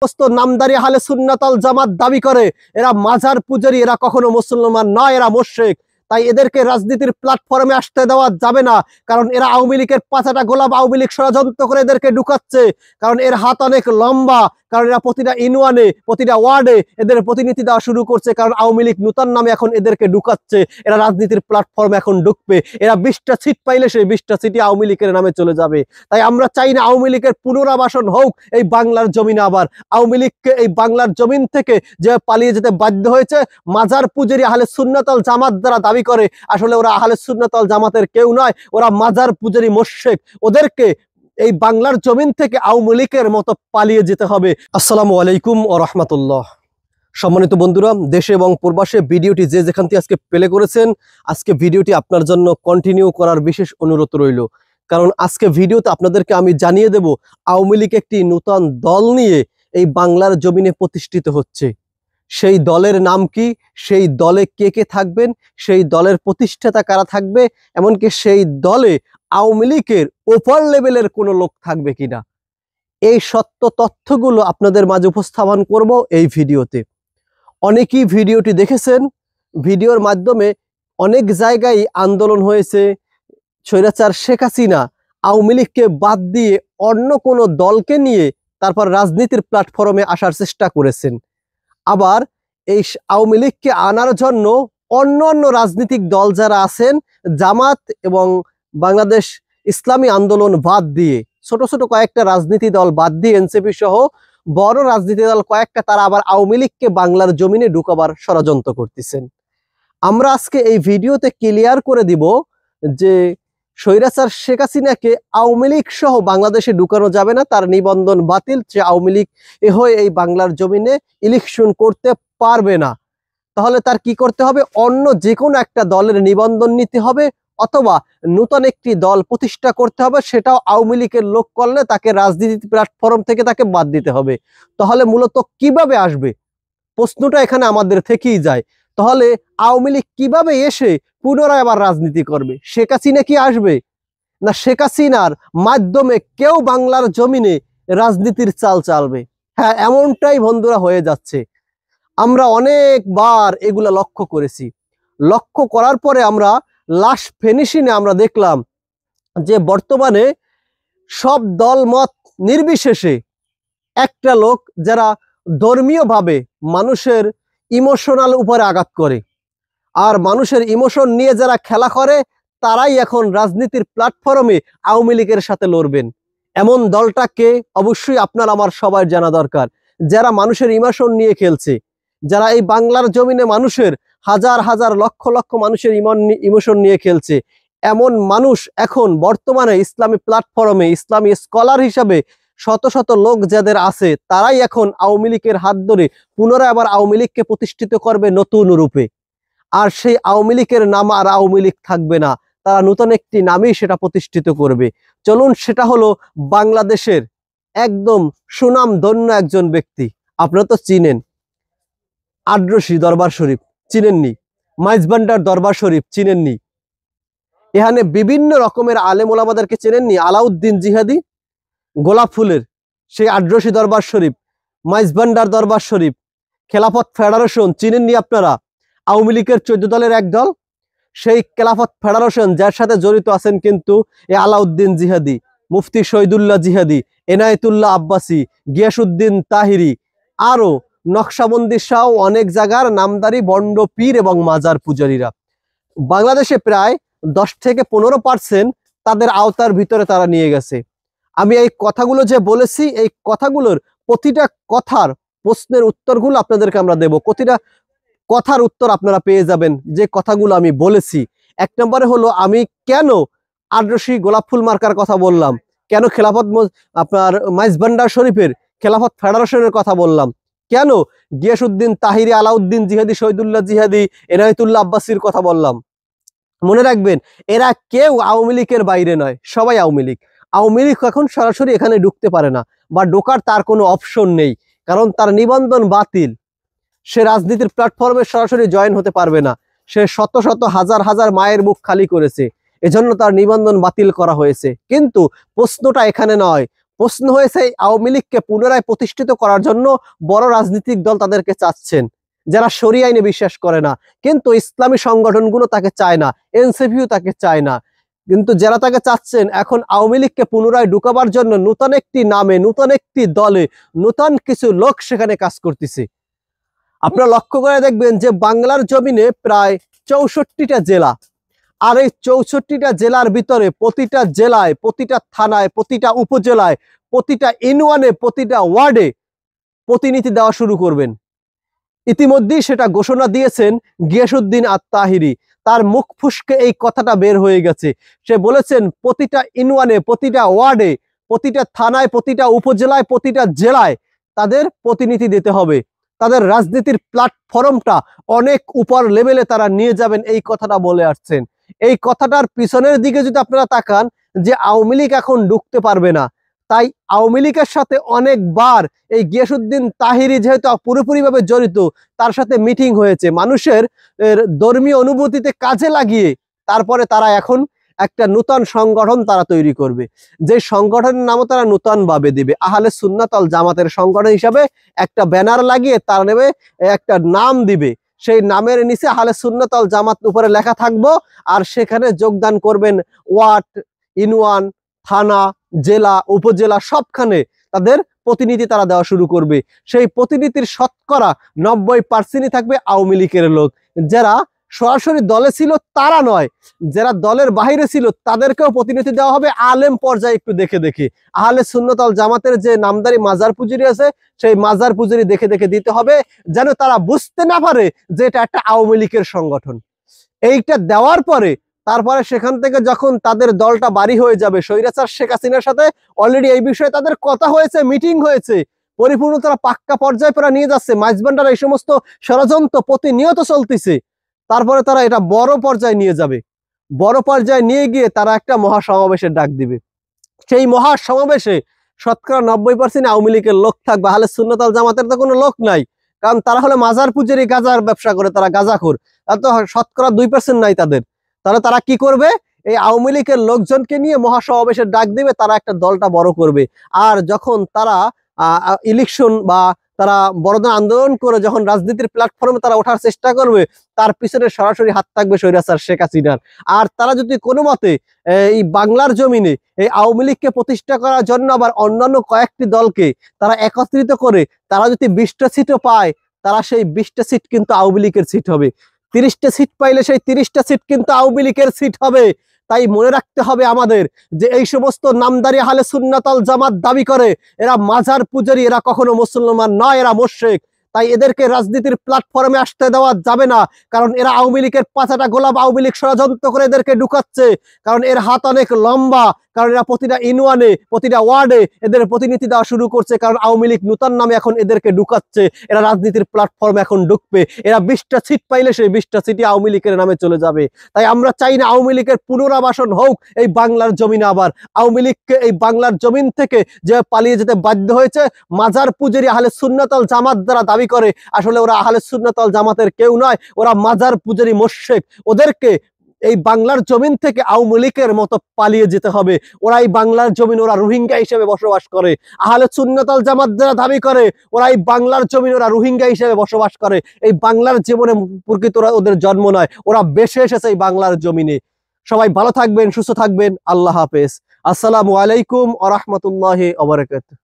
সমস্ত নামদারি আহলে সুন্নাত ওয়াল জামাত দাবি করে এরা মাজার পূজারী, এরা কখনো মুসলমান নয়, এরা মুশরিক। তাই এদেরকে রাজনীতির প্ল্যাটফর্মে আসতে দেওয়া যাবে না, কারণ এরা আওয়ামী লীগের পাঁচাটা গোলাপ আওয়ামী লীগ ষড়যন্ত্র করে এদেরকে ঢুকাচ্ছে। কারণ এর হাত অনেক লম্বা, কারণ এরা প্রতিটা ইউনিয়নে প্রতিটা ওয়ার্ডে এদের প্রতিনিধি দেওয়া শুরু করছে। কারণ আওয়ামী লীগ নূতন নামে এখন এদেরকে ঢুকাচ্ছে, এরা রাজনীতির প্ল্যাটফর্মে এখন ঢুকবে। এরা 20টা সিট পাইলে সেই 20টা সিটই আওয়ামী লীগের নামে চলে যাবে। তাই আমরা চাই না আওয়ামী লীগের পুনরাবাসন হোক এই বাংলার জমিনে। আবার আওয়ামী লীগকে এই বাংলার জমিন থেকে যে পালিয়ে যেতে বাধ্য হয়েছে মাজার পূজারী আহলে সুন্নাত ওয়াল জামাত দ্বারা দাবি করে, আসলে ওরা আহলে সুন্নাত ওয়াল জামাতের কেউ নয়, ওরা মাজার পূজারী মুশরিক। ওদেরকে এই বাংলার জমিন থেকে আওয়ামী লীগের মতো পালিয়ে যেতে হবে। আসসালামু আলাইকুম ওয়া রাহমাতুল্লাহ। সম্মানিত বন্ধুরা, দেশে এবং প্রবাসে ভিডিওটি যে যেখান থেকে আজকে প্লে করেছেন, আজকে ভিডিওটি আপনার জন্য কন্টিনিউ করার বিশেষ অনুরোধ রইল। কারণ আজকে ভিডিওতে আপনাদেরকে আমি জানিয়ে দেব আওয়ামী লীগ একটি নতুন দল নিয়ে এই বাংলার জমিনে প্রতিষ্ঠিত হচ্ছে। সেই দলের নাম কি, সেই দলে কে কে থাকবেন, সেই দলের প্রতিষ্ঠাতা কারা থাকবে, এমনকি সেই দলে আওয়ামী লীগের ওপার লেভেলের কোনো লোক থাকবে কিনা, এই সত্য তথ্যগুলো আপনাদের মাঝে উপস্থাপন করব এই ভিডিওতে। অনেকেই ভিডিওটি দেখেছেন, ভিডিওর মাধ্যমে অনেক জায়গায় আন্দোলন হয়েছে। স্বৈরাচার শেখ হাসিনা আওয়ামী লীগকে বাদ দিয়ে অন্য কোনো দলকে নিয়ে তারপর রাজনীতির প্ল্যাটফর্মে আসার চেষ্টা করেছেন। আবার এই আওয়ামী লীগকে আনার জন্য অন্য অন্য রাজনৈতিক দল যারা আছেন, জামাত এবং বাংলাদেশ ইসলামী আন্দোলন বাদ দিয়ে ছোট ছোট কয়েকটা রাজনীতি দল বাদ দিয়ে এনসিপি সহ বড় রাজনীতি দল কয়েকটা, তারা আবার আওয়ামী লীগকে বাংলার জমিনে ঢুকাবার ষড়যন্ত্র করতেছেন। আমরা আজকে এই ভিডিওতে ক্লিয়ার করে দিব যে স্বৈরাচার শেখ হাসিনাকে আওয়ামী লীগ সহ বাংলাদেশে ঢুকানো যাবে না, তার নিবন্ধন বাতিল, সে আওয়ামী লীগ হয়ে এই বাংলার জমিনে ইলেকশন করতে পারবে না। তাহলে তার কি করতে হবে? অন্য যে কোনো একটা দলের নিবন্ধন নিতে হবে, অথবা নতুন একটি দল প্রতিষ্ঠা করতে হবে, সেটাও আওয়ামী লীগের লোক করলে তাকে রাজনীতি প্ল্যাটফর্ম থেকে তাকে বাদ দিতে হবে। তাহলে মূলত কিভাবে আসবে, প্রশ্নটা এখানে আমাদের থেকেই যায়। তাহলে আওয়ামী লীগ কিভাবে এসে পুনরায় আবার রাজনীতি করবে? শেখ হাসিনা কি আসবে, না শেখ হাসিনার মাধ্যমে কেউ বাংলার জমিনে রাজনীতির চাল চালবে? হ্যাঁ, এমনটাই বন্ধুরা হয়ে যাচ্ছে। আমরা অনেকবার এগুলা লক্ষ্য করেছি। লক্ষ্য করার পরে আমরা লাস্ট ফিনিশিংয়ে আমরা দেখলাম যে বর্তমানে সব দল মত নির্বিশেষে একটা লোক যারা ধর্মীয়ভাবে মানুষের ইমোশনাল উপরে আঘাত করে আর মানুষের ইমোশন নিয়ে যারা খেলা করে, তারাই এখন রাজনীতির প্ল্যাটফর্মে আওয়ামী লীগের সাথে লড়বেন। এমন দলটাকে অবশ্যই আপনার আমার সবার জানা দরকার। যারা মানুষের ইমোশন নিয়ে খেলছে, যারা এই বাংলার জমিনে মানুষের হাজার হাজার লক্ষ লক্ষ মানুষের ইমোশন নিয়ে খেলছে, এমন মানুষ এখন বর্তমানে ইসলামী প্ল্যাটফর্মে ইসলামী স্কলার হিসাবে শত শত লোক যাদের আছে, তারাই এখন আওয়ামী লীগের হাত ধরে পুনরায় আবার আওয়ামী লীগকে প্রতিষ্ঠিত করবে নতুন রূপে। আর সেই আওয়ামী লীগের নাম আর আওয়ামী লীগ থাকবে না, তারা নতুন একটি নামেই সেটা প্রতিষ্ঠিত করবে। চলুন, সেটা হলো বাংলাদেশের একদম সুনাম ধন্য একজন ব্যক্তি। আপনারা তো চিনেন, আদ্রসি দরবার শরীফ চিনেননি? মাইজবান্ডার দরবার শরীফ চিনেননি? এখানে বিভিন্ন রকমের আলেম ওলামাদেরকে চেনেননি? আলাউদ্দিন জিহাদি, গোলাপ ফুলের সেই আদ্রসি দরবার শরীফ, মাইজবান্ডার দরবার শরীফ, খেলাফত ফেডারেশন চিনেননি আপনারা? আওয়ামী লীগের 14 দলের এক দল, সেই খেলাফত ফেডারেশন যার সাথে জড়িত আছেন কিন্তু এই আলাউদ্দিন জিহাদি, মুফতি শহীদুল্লাহ জিহাদি, এনায়েতুল্লাহ আব্বাসী, গিয়াসউদ্দিন তাহিরি, আরো নকশাবন্দি সহ অনেক জায়গার নামদারি বন্ড পীর এবং মাজার পূজারীরা। বাংলাদেশে প্রায় 10 থেকে 15% তাদের আওতার ভিতরে তারা নিয়ে গেছে। আমি এই কথাগুলো যে বলেছি, এই কথাগুলোর প্রতিটা কথার প্রশ্নের উত্তরগুলো আপনাদেরকে আমরা দেব। প্রতিটা কথার উত্তর আপনারা পেয়ে যাবেন যে কথাগুলো আমি বলেছি। 1 নম্বরে হলো আমি কেন আদ্রসি গোলাপ ফুল মার্কার কথা বললাম, কেন খেলাফত আপনার মাইজবান্ডার শরীফের খেলাফত ফেডারেশনের কথা বললাম, কেন গিয়াসউদ্দিন তাহিরি, আলাউদ্দিন জিহাদি, শহীদুল্লাহ জিহাদি, এনায়েতুল্লাহ আব্বাসীর কথা বললাম। মনে রাখবেন, এরা কেউ আওয়ামী লীগের বাইরে নয়, সবাই আওয়ামী লীগ। আওয়ামী লীগ এখন সরাসরি এখানে ঢুকতে পারে না, বা ঢোকার তার কোনো অপশন নেই, কারণ তার নিবন্ধন বাতিল। সে রাজনীতির প্ল্যাটফর্মে সরাসরি জয়েন হতে পারবে না। সে শত শত হাজার হাজার মায়ের মুখ খালি করেছে, এজন্য তার নিবন্ধন বাতিল করা হয়েছে। কিন্তু প্রশ্নটা এখানে নয়, প্রশ্ন হয়েছে আওয়ামী লীগকে পুনরায় প্রতিষ্ঠিত করার জন্য বড় রাজনৈতিক দল তাদেরকে চাচ্ছেন, যারা শরিয়া আইনে বিশ্বাস করে না, কিন্তু ইসলামী সংগঠনগুলো তাকে চায় না, এনসিপিও তাকে চায় না। কিন্তু যারা তাকে চাচ্ছেন এখন আওয়ামী লীগকে পুনরায় ঢুকাবার জন্য নতুন একটি নামে, নতুন একটি দলে, নতুন কিছু লোক সেখানে কাজ করতেছে। আপনারা লক্ষ্য করে দেখবেন যে বাংলার জমিনে প্রায় 64টা জেলা, আর এই 64টা জেলার ভিতরে প্রতিটা জেলায়, প্রতিটা থানায়, প্রতিটা উপজেলায়, প্রতিটা ইউনিয়নে, প্রতিটা ওয়ার্ডে প্রতিনিধি দেওয়া শুরু করবেন। ইতিমধ্যেই সেটা ঘোষণা দিয়েছেন গিয়াসউদ্দিন আত-তাহিরি। তার মুখ ফুসকে এই কথাটা বের হয়ে গেছে। সে বলেছেন প্রতিটা ইউনিয়নে, প্রতিটা ওয়ার্ডে, প্রতিটা থানায়, প্রতিটা উপজেলায়, প্রতিটা জেলায় তাদের প্রতিনিধি দিতে হবে। তাদের রাজনীতির প্ল্যাটফর্মটা অনেক উপর লেভেলে তারা নিয়ে যাবেন, এই কথাটা বলে আসছেন। এই কথাটার পিছনের দিকে যদি আপনারা তাকান, যে আওয়ামী লীগ এখন ঢুকতে পারবে না, তাই আওয়ামী লীগের সাথে অনেকবার এই গিয়াসউদ্দিন তাহিরি যেহেতু পুরোপুরিভাবে জড়িত, তার সাথে মিটিং হয়েছে, মানুষের ধর্মীয় অনুভূতিতে কাজে লাগিয়ে তারপরে তারা এখন একটা নতুন সংগঠন তারা তৈরি করবে। যে সংগঠনের নামও তারা নতুন ভাবে দিবে, আহলে সুন্নাত ওয়াল জামাতের সংগঠন হিসাবে একটা ব্যানার লাগিয়ে তারা নেবে, একটা নাম দিবে। সেই নামের নিচে আহলে সুন্নাত ওয়াল জামাত উপরে লেখা থাকবো, আর সেখানে যোগদান করবেন ওয়ার্ড, ইউনিয়ন, থানা, জেলা, উপজেলা, সবখানে তাদের প্রতিনিধি তারা দেওয়া শুরু করবে। সেই প্রতিনিধির শতকরা 90% থাকবে আওয়ামী লীগের লোক। যারা সরাসরি দলে ছিল তারা নয়, যারা দলের বাইরে ছিল তাদেরকেও প্রতিনিধি দেওয়া হবে আলেম পর্যায়ে একটু দেখে দেখে। আহলে সুন্নাত ওয়াল জামাতের যে নামদারি মাজার পুজারি আছে, সেই মাজার পুজারি দেখে দেখে দিতে হবে, যেন তারা বুঝতে না পারে যে এটা একটা আওয়ামী লীগের সংগঠন। এইটা দেওয়ার পরে তারপরে সেখান থেকে যখন তাদের দলটা বাড়ি হয়ে যাবে, স্বৈরাচার শেখ হাসিনার সাথে অলরেডি এই বিষয়ে তাদের কথা হয়েছে, মিটিং হয়েছে, পরিপূর্ণ তারা পাক্কা পর্যায়ে পরে নিয়ে যাচ্ছে, মাইজবান্ডার এই সমস্ত ষড়যন্ত্র প্রতিনিয়ত চলতেছে। তারপরে তারা এটা বড় পর্যায়ে নিয়ে যাবে, বড় পর্যায়ে নিয়ে গিয়ে তারা একটা মহাসমাবেশের ডাক দিবে। সেই মহাসমাবেশে শতকরা 90% আওয়ামী লীগের লোক থাকবে, আহলে সুন্নাত ওয়াল জামাতের তো কোনো লোক নাই, কারণ তারা হলো মাজার পুজারি, গাজার ব্যবসা করে, তারা গাজাখোর। আর তো শতকরা 2% নাই তাদের। তাহলে তারা কি করবে? এই আওয়ামী লীগের লোকজনকে নিয়ে মহাসমাবেশের ডাক দিবে, তারা একটা দলটা বড় করবে। আর যখন তারা ইলেকশন বা তারা বড়দের আন্দোলন করে যখন রাজনীতির প্ল্যাটফর্মে তারা ওঠার চেষ্টা করবে, তার পিছনে সরাসরি হাত থাকবে স্বৈরাচার শেখ হাসিনার। আর তারা যদি কোনো মতে এই বাংলার জমিনে এই আওয়ামী লীগকে প্রতিষ্ঠা করার জন্য আবার অন্যান্য কয়েকটি দলকে তারা একত্রিত করে তারা যদি 20টা সিটও পায়, তারা সেই 20টা সিট কিন্তু আওয়ামী লীগের সিট হবে। 30টা সিট পাইলে সেই 30টা সিট কিন্তু আওয়ামী লীগের সিট হবে। তাই মনে রাখতে হবে আমাদের, যে এই সমস্ত নামদারি আহলে সুন্নাত ওয়াল জামাত দাবি করে এরা মাজার পূজারী, এরা কখনো মুসলমান নয়, এরা মুশরিক। তাই এদেরকে রাজনীতির প্ল্যাটফর্মে আসতে দেওয়া যাবে না, কারণ এরা আওয়ামী লীগের পাঁচাটা গোলাপ, আওয়ামী লীগ ষড়যন্ত্র করে এদেরকে ঢুকাচ্ছে, কারণ এর হাত অনেক লম্বা, কারণ এরা প্রতিটা ইউনিয়নে, প্রতিটা ওয়ার্ডে এদের প্রতিনিধি দেওয়া শুরু করছে, কারণ আওয়ামী লীগ নূতন নামে এখন এদেরকে ঢুকাচ্ছে। এরা রাজনীতির প্ল্যাটফর্মে এখন ঢুকবে, এরা 20টা সিট পাইলে সেই 20টা সিটই আওয়ামী লীগের নামে চলে যাবে। তাই আমরা চাই না আওয়ামী লীগের পুনরাবাসন হোক এই বাংলার জমিনে। আবার আওয়ামী লীগকে এই বাংলার জমিন থেকে যে পালিয়ে যেতে বাধ্য হয়েছে মাজার পূজারী আহলে সুন্নাত ওয়াল জামাত দ্বারা দাবি করে, আসলে ওরা আহলে সুন্নাত ওয়াল জামাতের কেউ নয়, ওরা মাজার পূজারী মুশরিক। ওদেরকে এই বাংলার জমিন থেকে আওয়ামী লীগের মতো পালিয়ে যেতে হবে। ওরা এই বাংলার জমিন, ওরা রোহিঙ্গা হিসেবে বসবাস করে। আহলে সুন্নাত ওয়াল জামাত যারা দাবি করে ওরা এই বাংলার জমিন, ওরা রোহিঙ্গা হিসেবে বসবাস করে। এই বাংলার জীবনে প্রকৃত ওদের জন্ম নয়, ওরা বেসে এসেছে এই বাংলার জমিনে। সবাই ভালো থাকবেন, সুস্থ থাকবেন। আল্লাহ হাফেজ। আসসালামু আলাইকুম ওয়া রাহমাতুল্লাহি ওয়া বারাকাতুহু।